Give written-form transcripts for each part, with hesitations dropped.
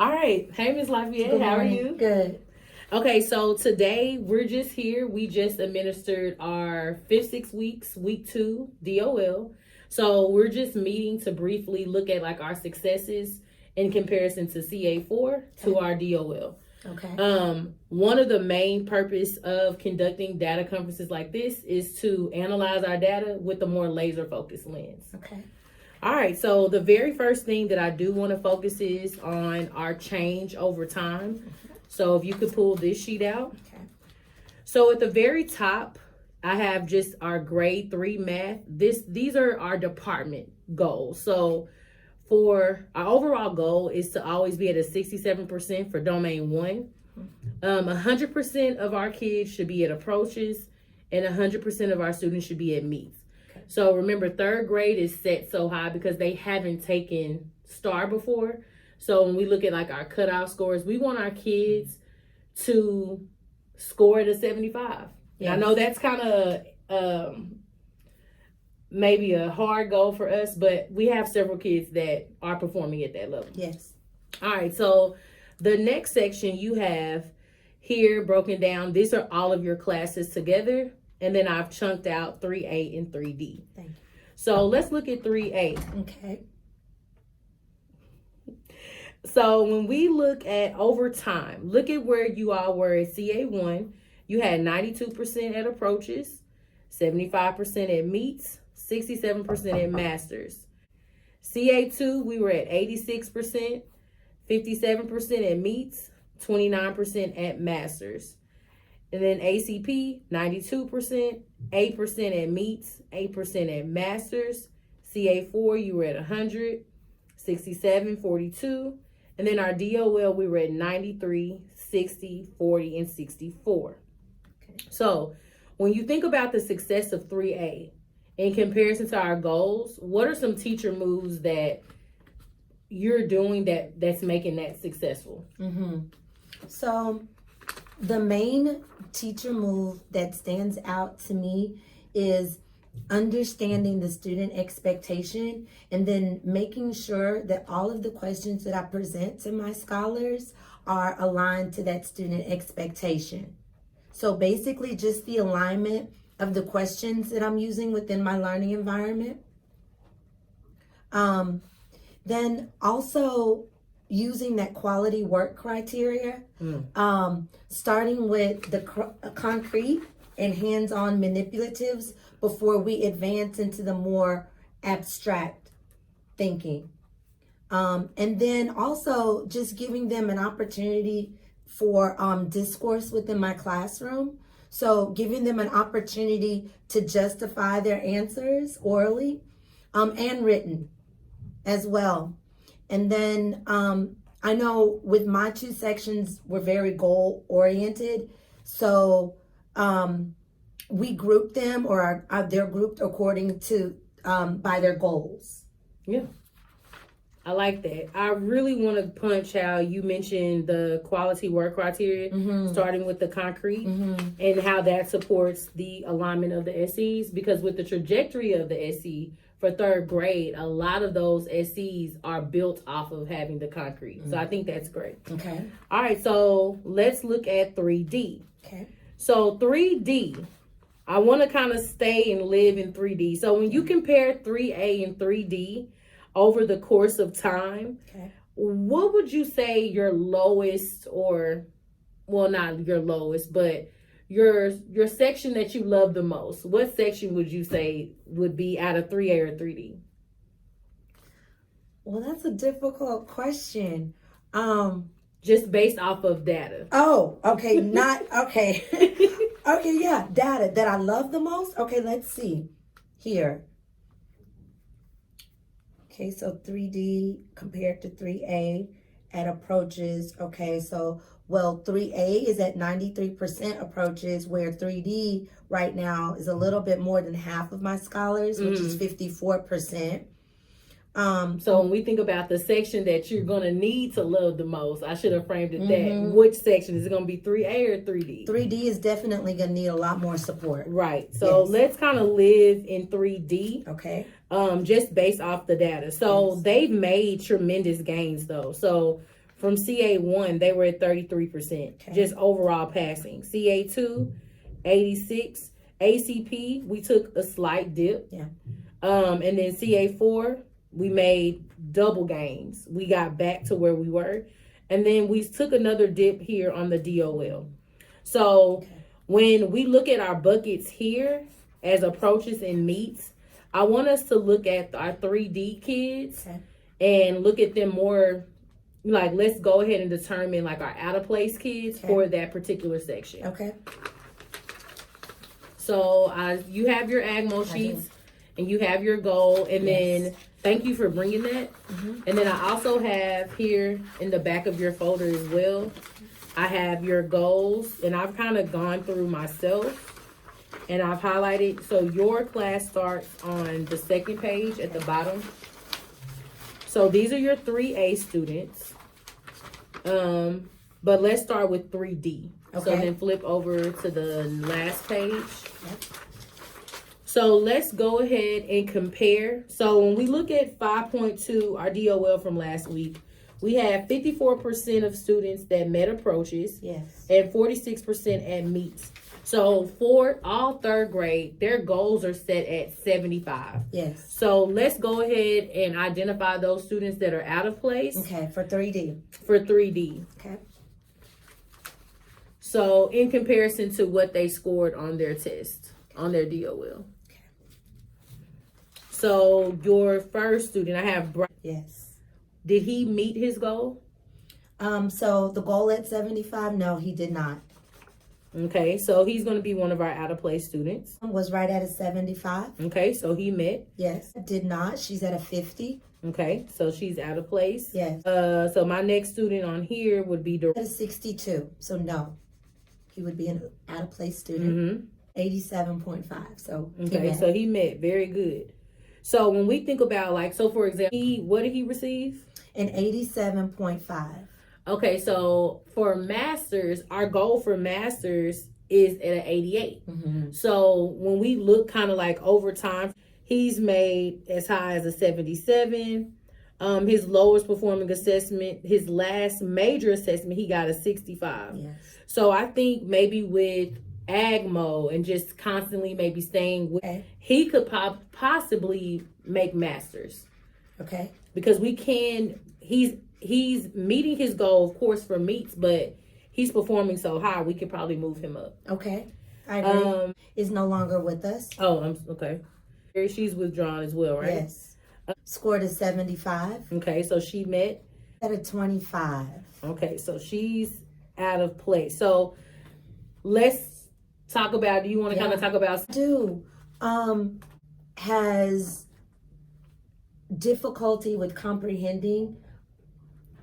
All right. Hey, Ms. Lafayette, Good how are morning. you? Good. Okay, so today we're just here. We just administered our 6 weeks, week 2, DOL. So we're just meeting to briefly look at like our successes in comparison to CA4 to our DOL. Okay. One of the main purpose of conducting data conferences like this is to analyze our data with a more laser focused lens. Okay. All right, so the very first thing that I do want to focus is on our change over time. So if you could pull this sheet out. Okay. So at the very top, I have just our grade 3 math. These are our department goals. So for our overall goal is to always be at a 67% for domain 1. 100% of our kids should be at approaches, and 100% of our students should be at meets. So remember, 3rd grade is set so high because they haven't taken STAR before. So when we look at like our cutoff scores, we want our kids to score at a 75. Yes. I know that's kind of maybe a hard goal for us, but we have several kids that are performing at that level. Yes. All right, so the next section you have here broken down, these are all of your classes together. And then I've chunked out 3A and 3D. Thank you. So let's look at 3A. Okay. So when we look at over time, look at where you all were at CA1. You had 92% at approaches, 75% at meets, 67% at masters. CA2, we were at 86%, 57% at meets, 29% at masters. And then ACP, 92%, 8% at meets, 8% at masters. CA4, you were at 100, 67, 42. And then our DOL, we were at 93, 60, 40, and 64. Okay. So when you think about the success of 3A in comparison to our goals, what are some teacher moves that you're doing that's making that successful? So the main teacher move that stands out to me is understanding the student expectation and then making sure that all of the questions that I present to my scholars are aligned to that student expectation. So basically just the alignment of the questions that I'm using within my learning environment. Then also using that quality work criteria, starting with the concrete and hands-on manipulatives before we advance into the more abstract thinking. And then also just giving them an opportunity for discourse within my classroom. So giving them an opportunity to justify their answers orally and written as well. And then I know with my 2 sections, we're very goal oriented. So we group them, or they're grouped according to by their goals. Yeah, I like that. I really want to punch how you mentioned the quality work criteria, starting with the concrete and how that supports the alignment of the SEs, because with the trajectory of the SE for 3rd grade, a lot of those SEs are built off of having the concrete. So I think that's great. Okay. All right, so let's look at 3D. Okay. So 3D, I want to kind of stay and live in 3D. So when you compare 3A and 3D over the course of time, what would you say your lowest, or, well, not your lowest, but your section that you love the most? What section would you say would be out of 3A or 3D? Well, that's a difficult question. Just based off of data. Oh, okay. Okay. Okay, yeah. Data that I love the most. Okay, let's see here. Okay, so 3D compared to 3A at approaches. Okay, so, well, 3A is at 93% approaches, where 3D right now is a little bit more than half of my scholars, which is 54%. So when we think about the section that you're going to need to love the most, I should have framed it that. Which section? Is it going to be 3A or 3D? 3D is definitely going to need a lot more support. Right. So let's kind of live in 3D. Okay. Just based off the data. So they've made tremendous gains though. So From CA1, they were at 33%, just overall passing. CA2, 86. ACP, we took a slight dip. Yeah. And then CA4, we made double gains. We got back to where we were. And then we took another dip here on the DOL. So when we look at our buckets here as approaches and meets, I want us to look at our 3D kids and look at them more like, let's go ahead and determine like our out of place kids for that particular section. Okay. So you have your AGMO sheets and you have your goal, and then thank you for bringing that. And then I also have here in the back of your folder as well, I have your goals, and I've kind of gone through myself and I've highlighted. So your class starts on the second page at the bottom. So these are your 3A students. But let's start with 3D. So then flip over to the last page. So let's go ahead and compare. So when we look at 5.2, our DOL from last week, we have 54% of students that met approaches and 46% at meets. So for all third grade, their goals are set at 75. Yes. So let's go ahead and identify those students that are out of place. Okay, for 3D. For 3D. Okay. So in comparison to what they scored on their test, on their DOL. So your first student, I have Yes. Did he meet his goal? So the goal at 75, no, he did not. Okay, so he's going to be one of our out of place students. Was right at a 75. Okay, so he met. Yes. Did not. She's at a 50. Okay, so she's out of place. Yes. So my next student on here would be At a 62. So no, he would be an out of place student. 87.5. So okay, so he met. Very good. So when we think about like, so for example, what did he receive? An 87.5. Okay, so for masters, our goal for masters is at an 88. So when we look kind of like over time, he's made as high as a 77. His lowest performing assessment, his last major assessment, he got a 65. Yes. So I think maybe with AGMO and just constantly maybe staying with, he could possibly make masters. Okay. Because he's meeting his goal, of course, for meets, but he's performing so high, we could probably move him up. Okay. I agree. Is no longer with us. Oh, okay. She's withdrawn as well, right? Yes. Scored a 75. Okay, so she met at a 25. Okay, so she's out of place. So let's talk about, do you want to kind of talk about? Has difficulty with comprehending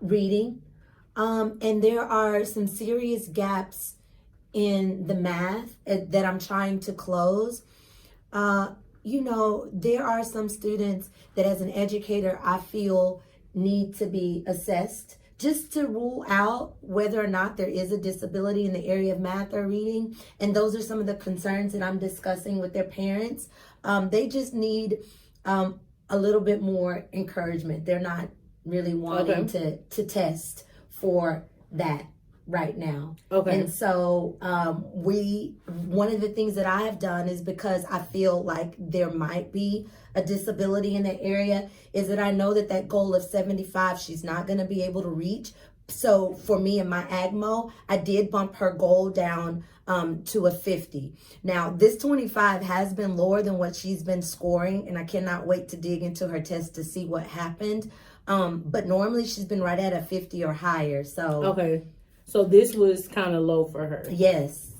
reading. And there are some serious gaps in the math that I'm trying to close. There are some students that as an educator, I feel need to be assessed just to rule out whether or not there is a disability in the area of math or reading. And those are some of the concerns that I'm discussing with their parents. They just need a little bit more encouragement. They're not really wanting to test for that right now. Okay. And so one of the things that I have done is, because I feel like there might be a disability in that area, is that I know that goal of 75, she's not going to be able to reach. So for me and my AGMO, I did bump her goal down to a 50. Now, this 25 has been lower than what she's been scoring, and I cannot wait to dig into her test to see what happened. But normally she's been right at a 50 or higher. So okay. So this was kind of low for her. Yes.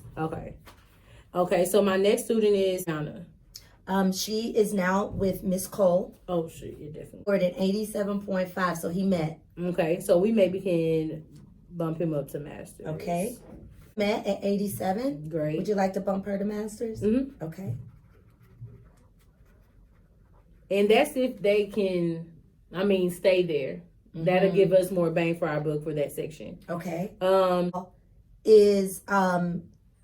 Okay, so my next student is Anna. She is now with Miss Cole. Oh, shit, yeah, definitely. Scored an 87.5, so he met. Okay, so we maybe can bump him up to masters. Okay. Met at 87. Great. Would you like to bump her to masters? Mm-hmm. Okay. And that's if they can, stay there. Mm-hmm. That'll give us more bang for our buck for that section. Okay.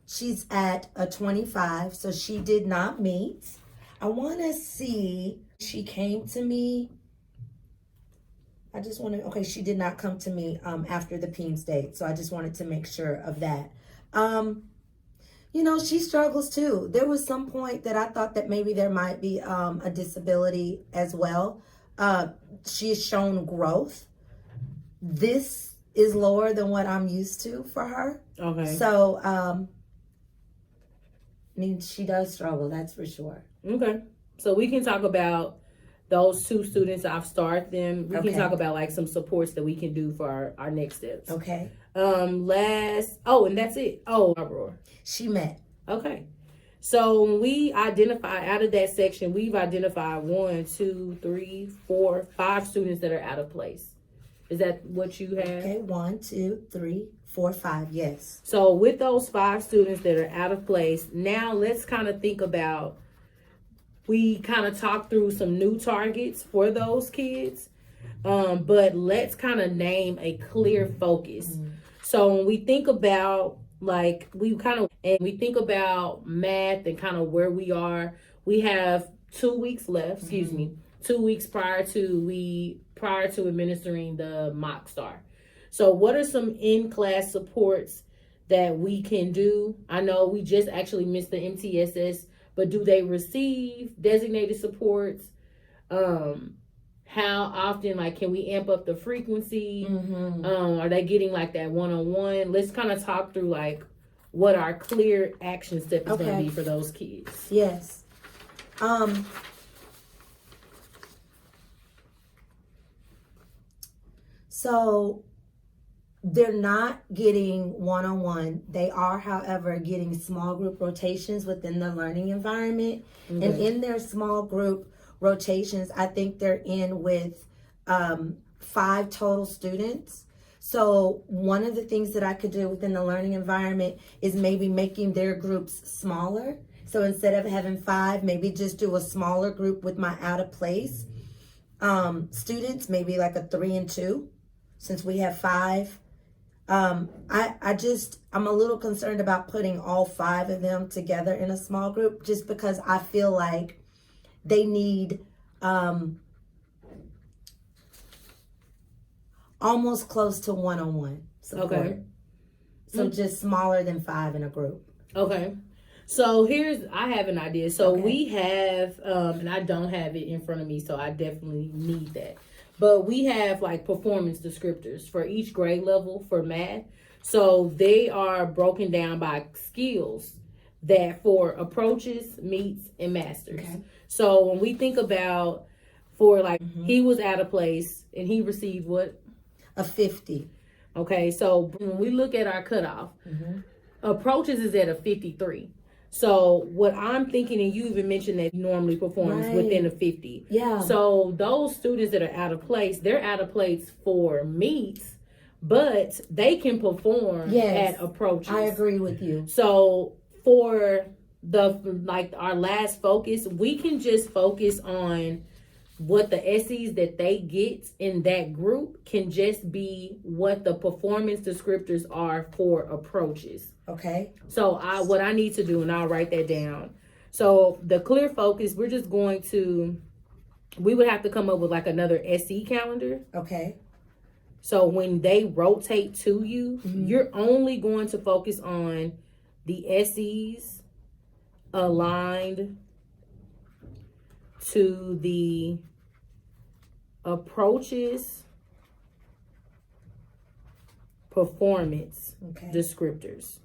She's at a 25, so she did not meet. I want to see, she came to me. I just wanted, okay, she did not come to me after the PEMS date, so I just wanted to make sure of that. You know, she struggles too. There was some point that I thought that maybe there might be a disability as well. She has shown growth. This is lower than what I'm used to for her. Okay. So, I mean, she does struggle, that's for sure. Okay. So we can talk about those 2 students. I've started them. We can talk about like some supports that we can do for our next steps. Okay. And that's it. Aurora. She met. Okay. So when we identify out of that section, we've identified 1, 2, 3, 4, 5 students that are out of place. Is that what you have? Okay, 1, 2, 3, 4, 5, yes. So with those 5 students that are out of place, now let's kind of think about, we kind of talked through some new targets for those kids, but let's kind of name a clear focus. So when we think about we think about math and kind of where we are, we have 2 weeks left, 2 weeks prior to administering the mock star. So what are some in-class supports that we can do? I know we just actually missed the MTSS, but do they receive designated supports? How often, can we amp up the frequency? Are they getting that one-on-one? Let's kind of talk through what our clear action step is going to be for those kids. Yes. So they're not getting one-on-one. They are, however, getting small group rotations within the learning environment. And in their small group rotations, I think they're in with 5 total students. So one of the things that I could do within the learning environment is maybe making their groups smaller. So instead of having 5, maybe just do a smaller group with my out of place students, maybe like a 3 and 2, since we have 5. I'm a little concerned about putting all 5 of them together in a small group, just because I feel like they need almost close to one-on-one support. Okay. So just smaller than 5 in a group. Okay. So I have an idea. So we have, and I don't have it in front of me, so I definitely need that. But we have performance descriptors for each grade level for math. So they are broken down by skills that for approaches, meets, and masters. Okay. So when we think about he was out of place and he received what? A 50. Okay. So when we look at our cutoff, approaches is at a 53. So what I'm thinking, and you even mentioned that normally performs within a 50. Yeah. So those students that are out of place, they're out of place for meets, but they can perform at approaches. I agree with you. So for our last focus, we can just focus on what the SEs that they get in that group can just be what the performance descriptors are for approaches. Okay. So what I need to do, and I'll write that down. So the clear focus, we would have to come up with another SE calendar. Okay. So when they rotate to you, you're only going to focus on the SEs aligned to the approaches performance descriptors.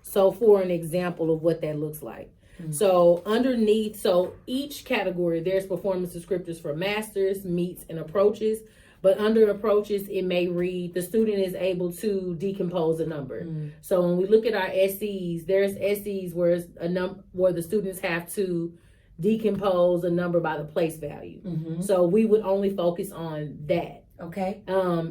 So for an example of what that looks like. So underneath, each category, there's performance descriptors for masters, meets, and approaches. But under approaches, it may read, the student is able to decompose a number. So when we look at our SEs, there's SEs where the students have to decompose a number by the place value. So we would only focus on that. Okay.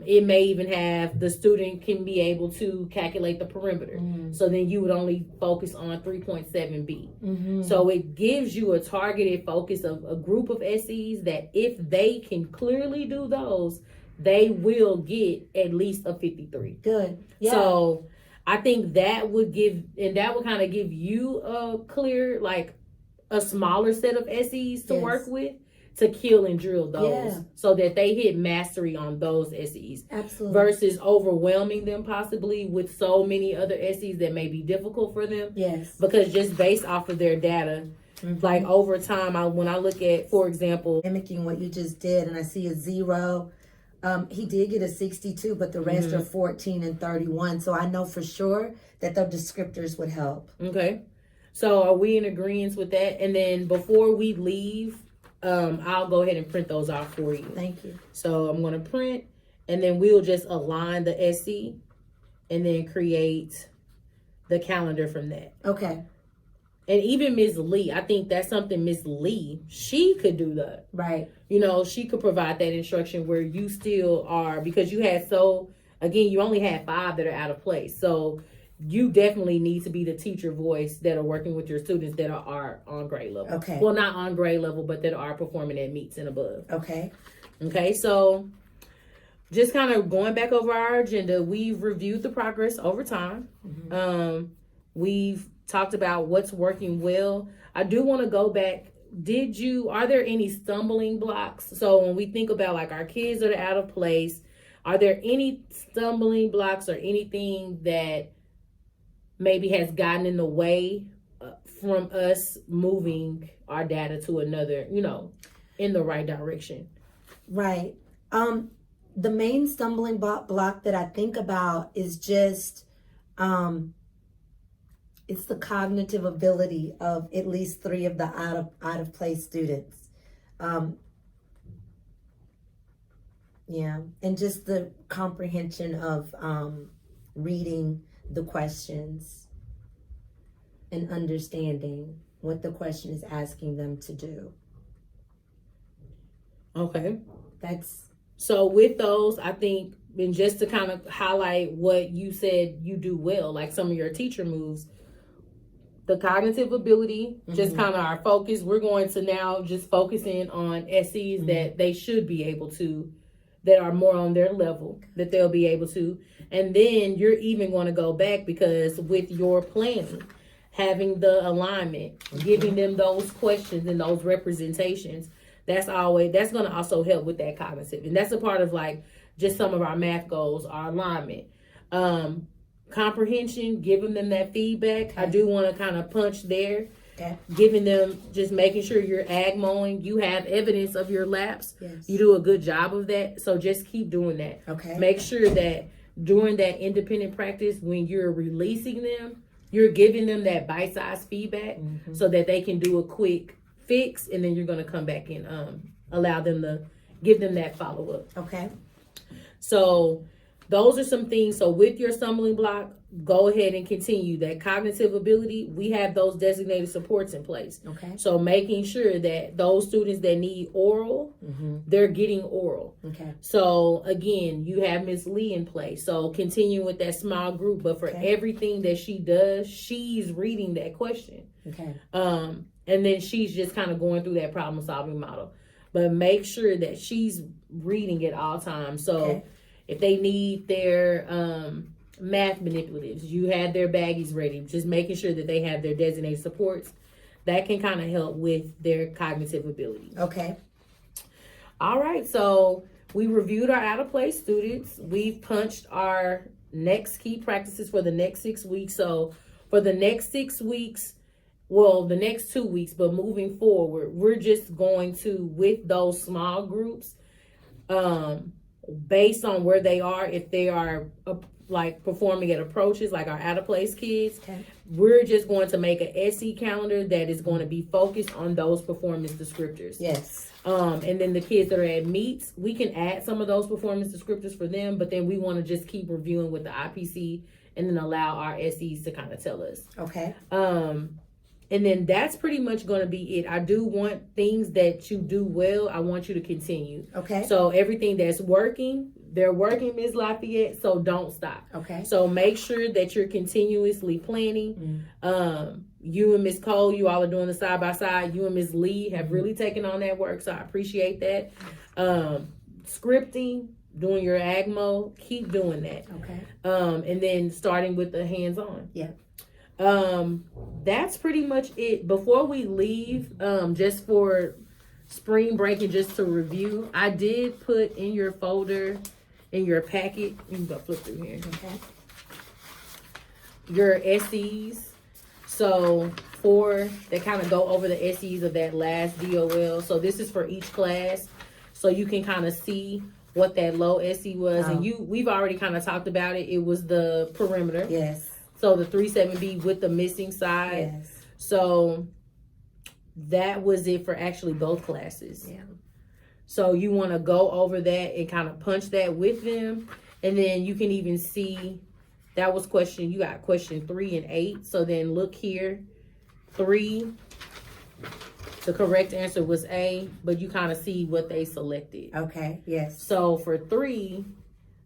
It may even have the student can be able to calculate the perimeter. So then you would only focus on 3.7B. So it gives you a targeted focus of a group of SEs that if they can clearly do those, they will get at least a 53. Good. Yeah. So I think that would kind of give you a clear, a smaller set of SEs to Yes. work with, to kill and drill those Yeah. so that they hit mastery on those SEs Absolutely. versus overwhelming them possibly with so many other SEs that may be difficult for them. Yes. Because just based off of their data, like over time, when I look at, for example, Mimicking what you just did, and I see a 0. He did get a 62, but the rest are 14 and 31. So I know for sure that the descriptors would help. Okay. So are we in agreement with that? And then before we leave, I'll go ahead and print those out for you. Thank you. So I'm going to print, and then we'll just align the SE and then create the calendar from that. Okay. And even Ms. Lee, I think that's something Ms. Lee, she could do that. Right. You know, she could provide that instruction where you still are, because you had you only had 5 that are out of place. So you definitely need to be the teacher voice that are working with your students that are on grade level. Okay. Well, not on grade level, but that are performing at meets and above. Okay. Okay, so just kind of going back over our agenda, we've reviewed the progress over time. We've talked about what's working well. I do want to go back. Are there any stumbling blocks? So when we think about like our kids that are out of place, are there any stumbling blocks or anything that maybe has gotten in the way from us moving our data to another, in the right direction? Right. The main stumbling block that I think about is just, it's the cognitive ability of at least 3 of the out of place students. And just the comprehension of reading the questions and understanding what the question is asking them to do. Okay. So with those, I think, and just to kind of highlight what you said you do well, like some of your teacher moves, the cognitive ability, just kind of our focus. We're going to now just focus in on SEs that they should be able to, that are more on their level, that they'll be able to. And then you're even going to go back, because with your planning, having the alignment, giving them those questions and those representations, that's going to also help with that cognitive. And that's a part of like just some of our math goals, our alignment. Comprehension, giving them that feedback. I do want to kind of punch there. Okay. Giving them, just making sure you're AgMoing, you have evidence of your laps. Yes. You do a good job of that. So just keep doing that. Okay. Make sure that during that independent practice, when you're releasing them, you're giving them that bite-sized feedback so that they can do a quick fix, and then you're going to come back and allow them to give them that follow-up. Okay. So those are some things. So with your stumbling block, go ahead and continue that cognitive ability. We have those designated supports in place. Okay. So making sure that those students that need oral, they're getting oral. Okay. So again, you have Ms. Lee in place. So continue with that small group, but for everything that she does, she's reading that question. Okay. And then she's just kind of going through that problem solving model. But make sure that she's reading at all times. So if they need their math manipulatives, you have their baggies ready, just making sure that they have their designated supports. That can kind of help with their cognitive ability. Okay. All right, so we reviewed our out of place students. We've punched our next key practices for the next 6 weeks. So for the next 6 weeks, well, the next 2 weeks, but moving forward, we're just going to, with those small groups, based on where they are, if they are like performing at approaches, like our out of place kids, we're just going to make an SE calendar that is going to be focused on those performance descriptors. Yes. And then the kids that are at meets, we can add some of those performance descriptors for them, but then we want to just keep reviewing with the IPC and then allow our SEs to kind of tell us. Okay. And then that's pretty much going to be it. I do want things that you do well, I want you to continue. Okay. So everything that's working, they're working, Ms. Lafayette, so don't stop. Okay. So make sure that you're continuously planning. You and Ms. Cole, you all are doing the side by side. You and Ms. Lee have really taken on that work, so I appreciate that. Scripting, doing your AgMo, keep doing that. Okay. And then starting with the hands-on. Yeah. That's pretty much it. Before we leave, just for spring break and just to review, I did put in your folder, in your packet, you can go flip through here. Okay. Your SEs. So they kind of go over the SEs of that last DOL. So this is for each class. So you can kind of see what that low SE was. And we've already kind of talked about it. It was the perimeter. Yes. So the 37B with the missing side. Yes. So that was it for actually both classes. Yeah. So you want to go over that and kind of punch that with them. And then you can even see that was you got question 3 and 8. So then look here, 3, the correct answer was A, but you kind of see what they selected. Okay, yes. So for 3,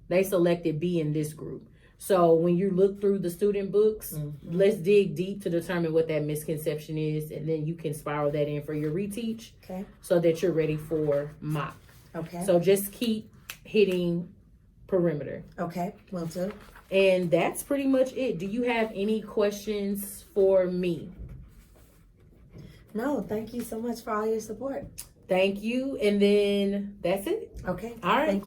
they selected B in this group. So when you look through the student books, let's dig deep to determine what that misconception is, and then you can spiral that in for your reteach. Okay. So that you're ready for mock. Okay. So just keep hitting perimeter. Okay, will do. And that's pretty much it. Do you have any questions for me? No, thank you so much for all your support. Thank you. And then that's it. Okay. All right. Thank